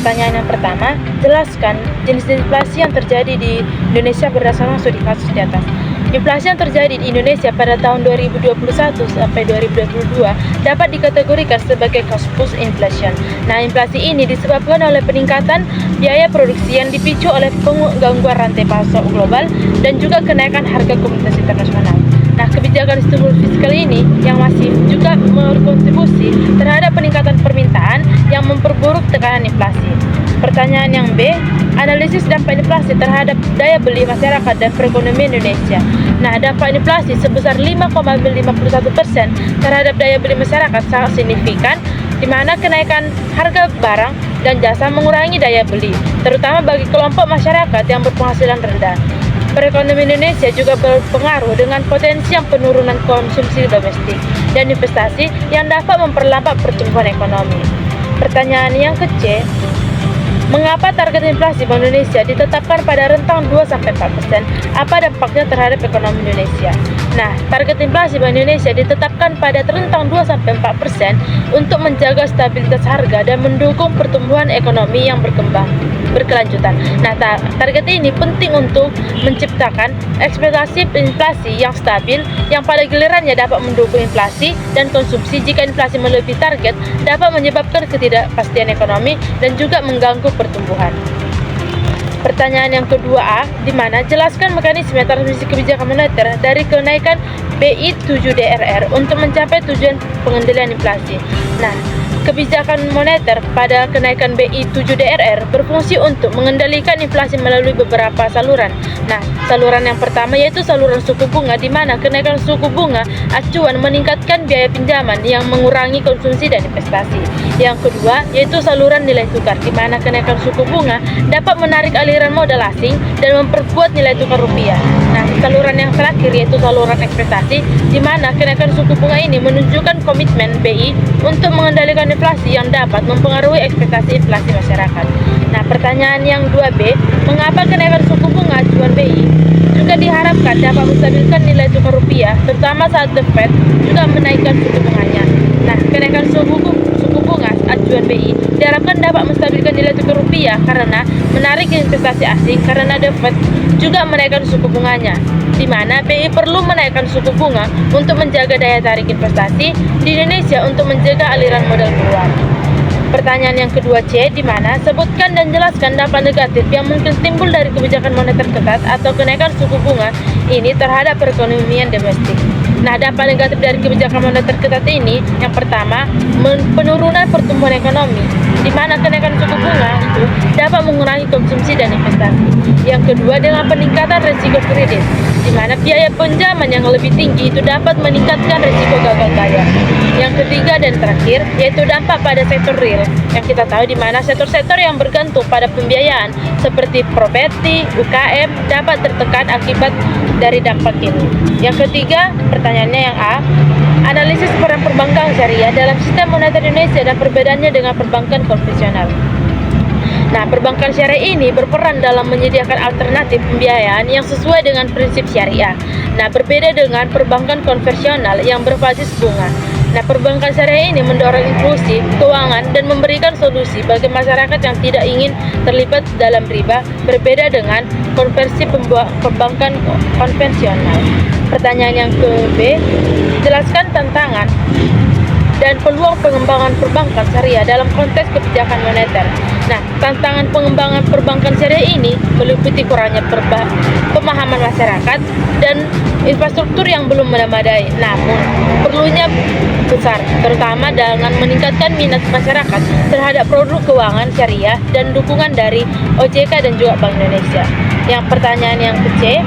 pertanyaan yang pertama, jelaskan jenis inflasi yang terjadi di Indonesia berdasarkan studi kasus di atas. Inflasi yang terjadi di Indonesia pada tahun 2021 sampai 2022 dapat dikategorikan sebagai cost push inflation. Nah, inflasi ini disebabkan oleh peningkatan biaya produksi yang dipicu oleh gangguan rantai pasok global dan juga kenaikan harga komoditas internasional. Nah, kebijakan stimulus fiskal ini yang masif juga berkontribusi terhadap peningkatan permintaan yang memperburuk tekanan inflasi. Pertanyaan yang B, analisis dampak inflasi terhadap daya beli masyarakat dan perekonomian Indonesia. Nah, dampak inflasi sebesar 5,51% terhadap daya beli masyarakat sangat signifikan, di mana kenaikan harga barang dan jasa mengurangi daya beli, terutama bagi kelompok masyarakat yang berpenghasilan rendah. Perekonomian Indonesia juga berpengaruh dengan potensi yang penurunan konsumsi domestik dan investasi yang dapat memperlambat pertumbuhan ekonomi. Pertanyaan yang ke-C, mengapa target inflasi Bank Indonesia ditetapkan pada rentang 2-4%? Apa dampaknya terhadap ekonomi Indonesia? Nah, target inflasi Bank Indonesia ditetapkan pada rentang 2-4% untuk menjaga stabilitas harga dan mendukung pertumbuhan ekonomi yang berkelanjutan. Nah, target ini penting untuk menciptakan ekspektasi inflasi yang stabil yang pada gilirannya dapat mendukung inflasi dan konsumsi. Jika inflasi melebihi target, dapat menyebabkan ketidakpastian ekonomi dan juga mengganggu pertumbuhan. Pertanyaan yang kedua A, di mana jelaskan mekanisme transmisi kebijakan moneter dari kenaikan BI 7 DRR untuk mencapai tujuan pengendalian inflasi. Nah, kebijakan moneter pada kenaikan BI 7 DRR berfungsi untuk mengendalikan inflasi melalui beberapa saluran. Nah, saluran yang pertama yaitu saluran suku bunga, di mana kenaikan suku bunga acuan meningkatkan biaya pinjaman yang mengurangi konsumsi dan investasi. Yang kedua yaitu saluran nilai tukar, di mana kenaikan suku bunga dapat menarik aliran modal asing dan memperkuat nilai tukar rupiah. Nah, saluran yang terakhir yaitu saluran ekspektasi, di mana kenaikan suku bunga ini menunjukkan komitmen BI untuk mengendalikan inflasi yang dapat mempengaruhi ekspektasi inflasi masyarakat. Nah, pertanyaan yang 2B, mengapa kenaikan suku bunga acuan BI juga diharapkan dapat menstabilkan nilai tukar rupiah, terutama saat The Fed juga menaikkan suku bunganya. Nah, kenaikan suku bunga acuan BI diharapkan dapat menstabilkan nilai tukar rupiah karena menarik investasi asing, karena The Fed juga menaikkan suku bunganya, di mana BI perlu menaikkan suku bunga untuk menjaga daya tarik investasi di Indonesia untuk menjaga aliran modal keluar. Pertanyaan yang kedua C, di mana sebutkan dan jelaskan dampak negatif yang mungkin timbul dari kebijakan moneter ketat atau kenaikan suku bunga ini terhadap perekonomian domestik. Nah, dampak negatif dari kebijakan moneter ketat ini, yang pertama, penurunan pertumbuhan ekonomi, di mana kenaikan suku bunga itu dapat mengurangi konsumsi dan investasi. Yang kedua, dengan peningkatan risiko kredit, di mana biaya pinjaman yang lebih tinggi itu dapat meningkatkan risiko gagal bayar. Yang ketiga dan terakhir, yaitu dampak pada sektor real, yang kita tahu di mana sektor-sektor yang bergantung pada pembiayaan seperti properti, UKM dapat tertekan akibat dari dampak ini. Yang ketiga, pertanyaannya yang A, analisis peran perbankan syariah dalam sistem moneter Indonesia dan perbedaannya dengan perbankan konvensional. Nah, perbankan syariah ini berperan dalam menyediakan alternatif pembiayaan yang sesuai dengan prinsip syariah. Nah, berbeda dengan perbankan konvensional yang berbasis bunga. Nah, perbankan syariah ini mendorong inklusi keuangan dan memberikan solusi bagi masyarakat yang tidak ingin terlibat dalam riba, berbeda dengan konversi perbankan konvensional. Pertanyaan yang ke-B, jelaskan tantangan dan peluang pengembangan perbankan syariah dalam konteks kebijakan moneter. Nah, tantangan pengembangan perbankan syariah ini meliputi kurangnya pemahaman masyarakat dan infrastruktur yang belum memadai, namun perlunya besar, terutama dengan meningkatkan minat masyarakat terhadap produk keuangan syariah dan dukungan dari OJK dan juga Bank Indonesia. Yang pertanyaan yang ke-C,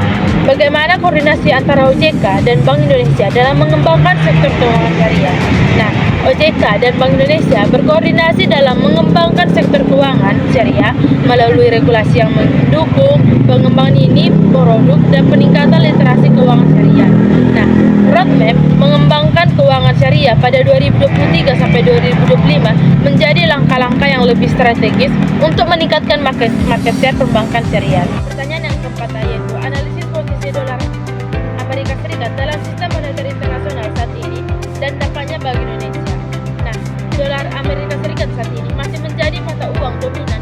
bagaimana koordinasi antara OJK dan Bank Indonesia dalam mengembangkan sektor keuangan syariah? Nah, OJK dan Bank Indonesia berkoordinasi dalam mengembangkan sektor keuangan syariah melalui regulasi yang mendukung pengembangan ini produk dan peningkatan literasi keuangan syariah. Nah, roadmap mengembangkan keuangan syariah pada 2023 sampai 2025 menjadi langkah-langkah yang lebih strategis untuk meningkatkan market share perbankan syariah. Pertanyaan yang keempat yaitu analisis posisi dolar Amerika Serikat dalam sistem moneter internasional saat ini dan dampaknya bagi Indonesia. Nah, dolar Amerika Serikat saat ini masih menjadi mata uang dominan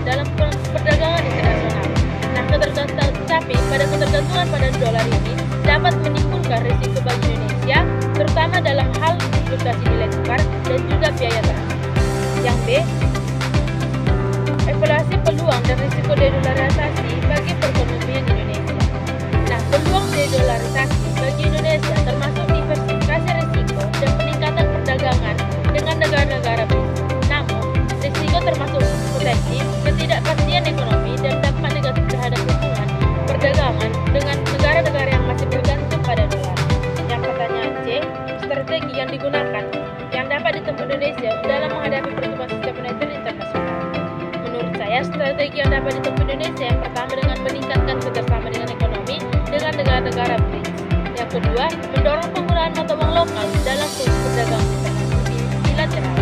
Indonesia yang pertama dengan meningkatkan kerjasama dengan ekonomi dengan negara-negara BRICS. Yang kedua, mendorong penggunaan mata uang lokal dalam perdagangan internasional bilateral.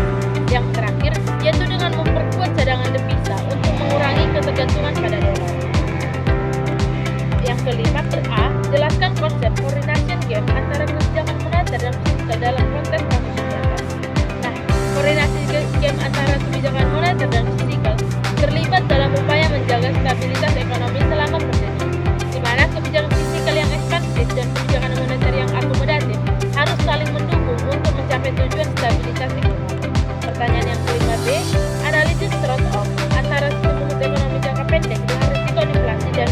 Yang terakhir, yaitu dengan memperkuat cadangan devisa untuk mengurangi ketergantungan pada dolar. Yang kelima, A. Jelaskan konsep coordination gap antara kebijakan moneter dan fiskal dalam konteks kasus di atas. Nah, koordinasi gap antara kebijakan moneter dan fiskal terlibat dalam upaya menjaga stabilitas ekonomi selama pandemi, di mana kebijakan fiskal yang ekspansif dan kebijakan moneter yang akomodatif harus saling mendukung untuk mencapai tujuan stabilitas ekonomi. Pertanyaan yang kelima B. Analisis trade-off antara stimulus ekonomi jangka pendek dengan risiko inflasi dan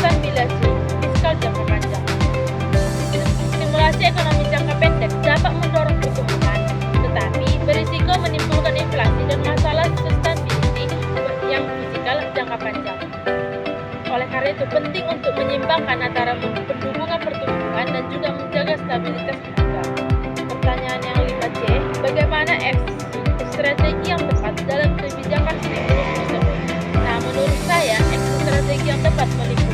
stabilisasi fiskal jangka panjang. Stimulasi ekonomi jangka pendek dapat mendorong pertumbuhan, tetapi berisiko menimbulkan inflasi dan masalah sustainability yang fiskal jangka panjang. Oleh karena itu penting untuk menyimbangkan antara pendukungan pertumbuhan dan juga menjaga stabilitas harga. Pertanyaan yang 5C, bagaimana strategi yang tepat dalam kebijakan stimulus tersebut? Nah, menurut saya, strategi yang tepat meliputi